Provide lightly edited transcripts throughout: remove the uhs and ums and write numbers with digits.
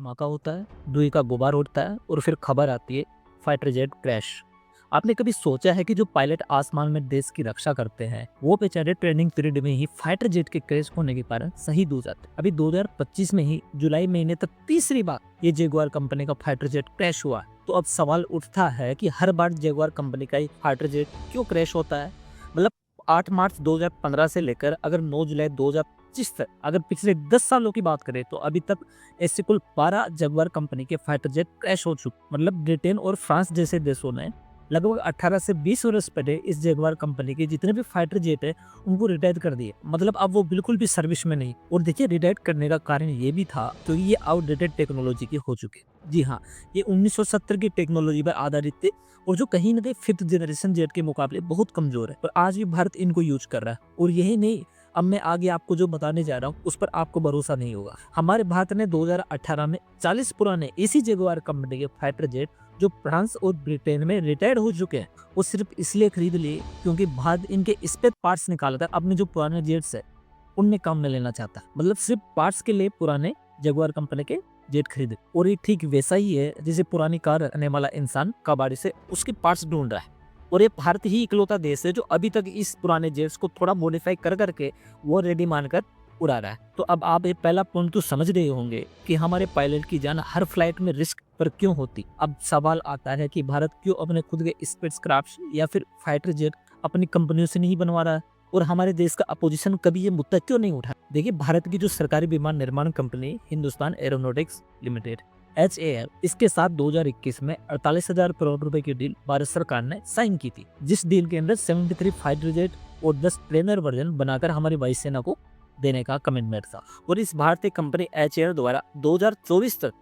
धमाका होता है, धुएं का गुबार उठता है और फिर खबर आती है फाइटर जेट क्रैश। आपने कभी सोचा है कि जो पायलट आसमान में देश की रक्षा करते हैं वो बेचारे ट्रेनिंग पीरियड में ही फाइटर जेट के क्रैश होने के कारण शहीद हो जाते हैं। अभी 2025 में ही जुलाई महीने तक तीसरी बार ये जगुआर कंपनी का फाइटर जेट क्रैश हुआ। तो अब सवाल उठता है कि हर बार जगुआर कंपनी का फाइटर जेट क्यों क्रैश होता है। मतलब 8 मार्च 2015 से लेकर अगर 9 जुलाई 2025 तक अगर पिछले 10 सालों की बात करें तो अभी तक ऐसे कुल 12 जगुआर कंपनी के फाइटर जेट क्रैश हो चुके। मतलब ब्रिटेन और फ्रांस जैसे देशों ने लगभग 18 से 20 वर्ष पहले इस जगुआर कंपनी के जितने भी फाइटर जेट है उनको रिटायर कर दिए। मतलब अब वो बिल्कुल भी सर्विस में नहीं। और देखिए रिटायर करने का कारण ये भी था क्योंकि ये आउटडेटेड टेक्नोलॉजी के हो चुके। जी हाँ, ये 1970 की टेक्नोलॉजी पर आधारित थे और जो कहीं ना कहीं 5th जनरेशन जेट के मुकाबले बहुत कमजोर है, पर आज भी भारत इनको यूज कर रहा है। और यही नहीं, अब मैं आगे आपको जो बताने जा रहा हूँ उस पर आपको भरोसा नहीं होगा। हमारे भारत ने 2018 में 40 पुराने इसी जगुआर कंपनी के फाइटर जेट जो फ्रांस और ब्रिटेन में रिटायर हो चुके हैं वो सिर्फ इसलिए खरीद लिए क्योंकि भारत इनके स्पेयर पार्ट्स निकाला था अपने जो पुराने जेट्स है उनमें काम में लेना चाहता। मतलब सिर्फ पार्ट्स के लिए पुराने जगुआर कंपनी के जेट खरीदे। और ये ठीक वैसा ही है जैसे पुरानी कार रखने वाला इंसान कबाड़ी से उसके पार्ट्स ढूंढ रहा है। और ये भारत ही इकलौता देश है जो अभी तक इस पुराने जेट्स को थोड़ा मॉडिफाई कर करके वो रेडी मानकर उड़ा रहा है। तो अब आप ये पहला पॉइंट तो समझ रहे होंगे कि हमारे पायलट की जान हर फ्लाइट में रिस्क पर क्यों होती। अब सवाल आता है कि भारत क्यों अपने खुद के स्पेसक्राफ्ट या फिर फाइटर जेट अपनी कंपनियों से नहीं बनवा रहा है और हमारे देश का अपोजिशन कभी ये मुद्दा क्यों नहीं उठा। देखिए भारत की जो सरकारी विमान निर्माण company Hindustan aeronautics limited HAL इसके साथ 2021 में 48,000 करोड़ रुपए की डील भारत सरकार ने साइन की थी, जिस डील के अंदर 73 फाइटर जेट और 10 ट्रेनर वर्जन बनाकर हमारी वायुसेना को देने का कमिटमेंट था। और इस भारतीय कंपनी HAL द्वारा 2024 तक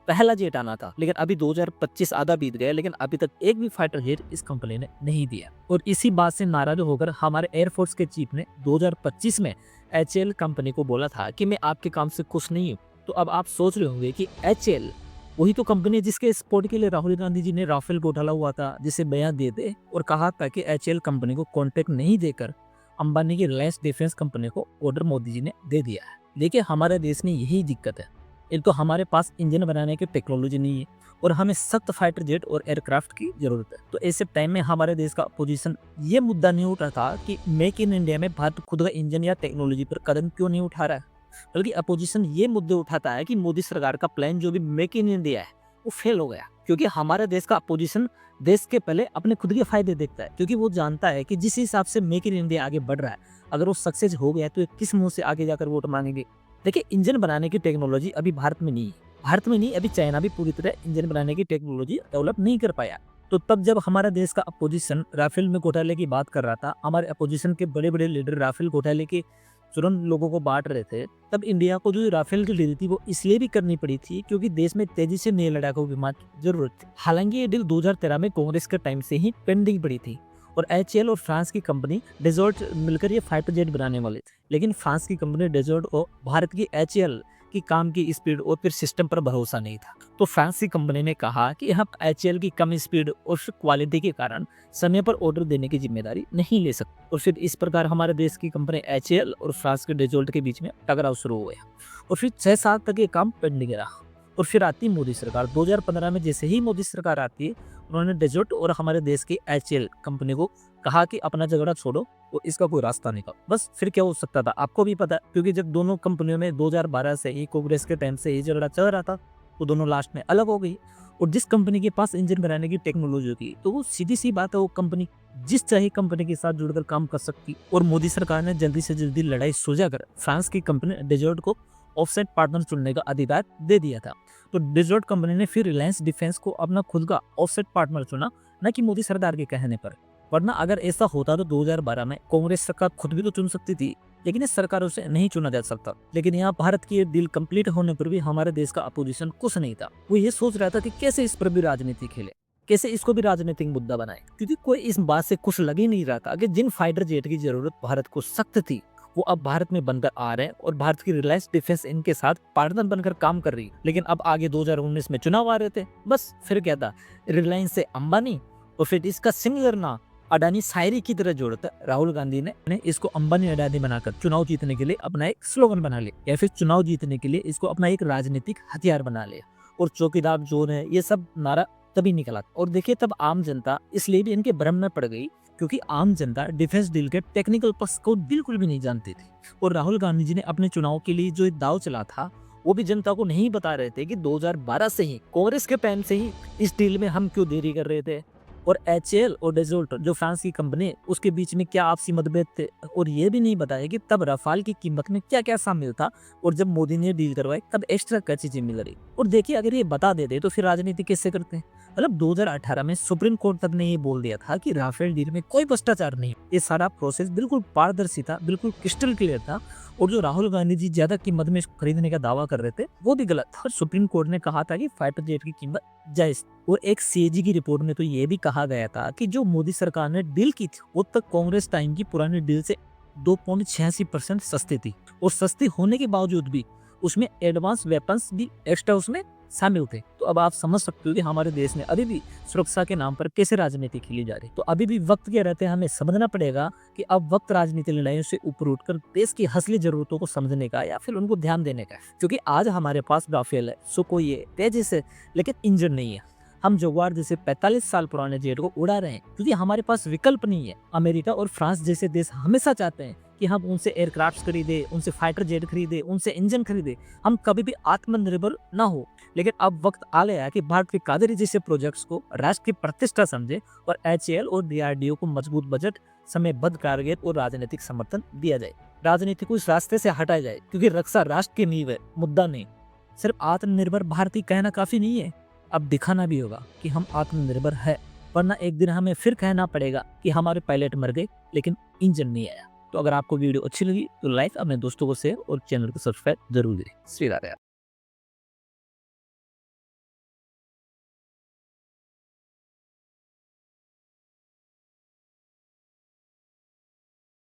पहला जेट आना था, लेकिन अभी 2025 आधा बीत गया लेकिन अभी तक एक भी फाइटर जेट इस कंपनी ने नहीं दिया। और इसी बात से नाराज होकर हमारे एयरफोर्स के चीफ ने 2025 में HAL कंपनी को बोला था कि मैं आपके काम से खुश नहीं हूँ। तो अब आप सोच रहे होंगे कि HAL वही तो कंपनी है जिसके सपोर्ट के लिए राहुल गांधी जी ने राफेल घोटाला हुआ था, जिसे बयान दिए थे और कहा था कि HAL कंपनी को कॉन्ट्रैक्ट नहीं देकर अंबानी की रिलायंस डिफेंस कंपनी को ऑर्डर मोदी जी ने दे दिया है। देखिए हमारे देश में यही दिक्कत है, एक तो हमारे पास इंजन बनाने की टेक्नोलॉजी नहीं है और हमें सख्त फाइटर जेट और एयरक्राफ्ट की जरूरत है। तो ऐसे टाइम में हमारे देश का अपोजिशन ये मुद्दा नहीं उठा था कि मेक इन इंडिया में भारत खुद का इंजन या टेक्नोलॉजी पर कदम क्यों नहीं उठा रहा है, बल्कि अपोजिशन ये मुद्दे उठाता है कि मोदी सरकार का प्लान जो भी मेक इन इंडिया है वो फेल हो गया। क्योंकि हमारे देश का अपोजिशन देश के पहले अपने खुद के फायदे देखता है, क्योंकि वो जानता है कि जिस हिसाब से मेक इन इंडिया आगे बढ़ रहा है अगर वो सक्सेस हो गया तो किस मुंह से आगे जाकर वोट मांगेंगे। देखिए इंजन बनाने की टेक्नोलॉजी अभी भारत में नहीं है, भारत में नहीं अभी चाइना भी पूरी तरह इंजन बनाने की टेक्नोलॉजी डेवलप नहीं कर पाया। तो तब जब हमारा देश का अपोजिशन राफेल में घोटाले की बात कर रहा था, हमारे अपोजिशन के बड़े बड़े लीडर राफेल घोटाले के तुरंत लोगों को बांट रहे थे, तब इंडिया को जो राफेल की डील थी वो इसलिए भी करनी पड़ी थी क्योंकि देश में तेजी से नए लड़ाकू विमान की जरूरत थी। हालांकि ये डील 2013 में कांग्रेस के टाइम से ही पेंडिंग पड़ी थी और HAL और फ्रांस की कंपनी डेजर्ट मिलकर ये फाइटर जेट बनाने वाले थे, लेकिन फ्रांस की कंपनी डेजर्ट और भारत की HAL की काम की स्पीड और फिर सिस्टम पर भरोसा नहीं था। तो फ्रांस की कंपनी ने कहा कि हम HAL की कम स्पीड और क्वालिटी के कारण समय पर ऑर्डर देने की जिम्मेदारी नहीं ले सकते। और फिर इस प्रकार हमारे देश की कंपनी HAL और फ्रांस के डेजर्ट के बीच में टकराव शुरू हो गया और फिर 6 साल तक ये काम पेंडिंग रहा। और फिर आती मोदी सरकार 2015 में। जैसे ही मोदी सरकार आती है उन्होंने डेजर्ट और हमारे देश की HAL कंपनी को कहा कि अपना झगड़ा छोड़ो और इसका कोई रास्ता निकालो। बस फिर क्या हो सकता था आपको भी पता, क्योंकि जब दोनों कंपनियों में 2012 से ही कांग्रेस के टाइम से ही झगड़ा चल रहा था तो दोनों लास्ट में अलग हो गई। और जिस कंपनी के पास इंजन बनाने की टेक्नोलॉजी होगी तो वो सीधी सी बात है वो कंपनी जिस चाहे कंपनी के साथ जुड़कर काम कर सकती। और मोदी सरकार ने जल्दी से जल्दी लड़ाई सुलझा कर फ्रांस की कंपनी डेजर्ट को ऑफसेट पार्टनर चुनने का अधिकार दे दिया था। तो डेजर्ट कंपनी ने फिर रिलायंस डिफेंस को अपना खुद का ऑफसेट पार्टनर चुना, न कि मोदी सरकार के कहने पर। वरना अगर ऐसा होता तो 2012 में कांग्रेस सरकार खुद भी तो चुन सकती थी, लेकिन इस सरकारों से नहीं चुना जा सकता। लेकिन यहाँ भारत की डील कंप्लीट होने पर भी हमारे देश का अपोजिशन कुछ नहीं था। वो ये सोच रहा था कि कैसे इस पर भी राजनीति खेले, कैसे इसको भी राजनीतिक मुद्दा बनाए, क्योंकि कोई इस बात से खुश लग ही नहीं रहा था कि जिन फाइटर जेट की जरूरत भारत को सख्त थी वो अब भारत में बनकर आ रहे हैं और भारत की रिलायंस डिफेंस इनके साथ पार्टनर बनकर काम कर रही है। लेकिन अब आगे 2019 में चुनाव आ रहे थे, बस फिर क्या था, रिलायंस से अंबानी और फिर इसका सिमिलर ना अडानी शायरी की तरह जोड़ता है। राहुल गांधी ने इसको अंबानी अडानी बनाकर चुनाव जीतने के लिए अपना एक स्लोगन बना लिया, या फिर चुनाव जीतने के लिए इसको अपना एक राजनीतिक हथियार बना लिया। और चौकीदार जोन है, ये सब नारा तभी निकला। और देखिए तब आम जनता इसलिए भी इनके भ्रम में पड़ गई क्योंकि आम जनता डिफेंस डील के टेक्निकल पक्ष को बिल्कुल भी नहीं जानती थी। और राहुल गांधी जी ने अपने चुनाव के लिए जो दाव चला था वो भी जनता को नहीं बता रहे थे कि 2012 से ही कांग्रेस के पैन से ही इस डील में हम क्यों देरी कर रहे थे, और एचएएल और डेजोल्ट जो फ्रांस की कंपनी है उसके बीच में क्या आपसी मतभेद थे, और ये भी नहीं बताया कि तब रफाल की कीमत में क्या क्या शामिल था, और जब मोदी ने डील करवाई तब एक्स्ट्रा क्या चीजें मिल रही। और देखिए अगर ये बता देते तो फिर राजनीति कैसे करते हैं। मतलब 2018 में सुप्रीम कोर्ट तक ने ये बोल दिया था कि राफेल डील में कोई भ्रष्टाचार नहीं। ये सारा प्रोसेस बिल्कुल पारदर्शी था, बिल्कुल क्रिस्टल क्लियर था, और जो राहुल गांधी जी ज्यादा कीमत में इसको खरीदने का दावा कर रहे थे वो भी गलत था। और सुप्रीम कोर्ट ने कहा था कि फाइटर जेट की कीमत जायज। और एक सीएजी की रिपोर्ट में तो ये भी कहा गया था कि जो मोदी सरकार ने डील की थी वो तक कांग्रेस टाइम की पुरानी डील से 2.86% सस्ती थी, और सस्ती होने के बावजूद भी उसमें एडवांस वेपन्स भी एक्स्ट्रा उसमें शामिल थे। तो अब आप समझ सकते हो कि हमारे देश में अभी भी सुरक्षा के नाम पर कैसे राजनीति खेली जा रही। तो अभी भी वक्त के रहते हमें समझना पड़ेगा कि अब वक्त राजनीति लड़ाइयों से ऊपर उठकर देश की असली जरूरतों को समझने का या फिर उनको ध्यान देने का है। क्योंकि आज हमारे पास राफेल है, सुखोई है, तेजस है, लेकिन इंजन नहीं है। हम जगुआर जैसे 45 साल पुराने जेट को उड़ा रहे हैं क्योंकि हमारे पास विकल्प नहीं है। अमेरिका और फ्रांस जैसे देश हमेशा चाहते हैं कि हम उनसे एयरक्राफ्ट खरीदे, उनसे फाइटर जेट खरीदे, उनसे इंजन खरीदे, हम कभी भी आत्मनिर्भर ना हो। लेकिन अब वक्त आ गया है कि भारत के कावेरी जैसे प्रोजेक्ट्स को राष्ट्र की प्रतिष्ठा समझे और एचएएल और डीआरडीओ को मजबूत बजट, समयबद्ध टारगेट और राजनीतिक समर्थन दिया जाए। राजनीति को इस रास्ते से हटाया जाए क्योंकि रक्षा राष्ट्र की नींव है, मुद्दा नहीं। सिर्फ आत्मनिर्भर भारत ही कहना काफी नहीं है, अब दिखाना भी होगा कि हम आत्मनिर्भर है, वरना एक दिन हमें फिर कहना पड़ेगा कि हमारे पायलट मर गए लेकिन इंजन नहीं आया। तो अगर आपको वीडियो अच्छी लगी तो लाइक, अपने दोस्तों को शेयर और चैनल को सब्सक्राइब जरूर करें। श्री राधे।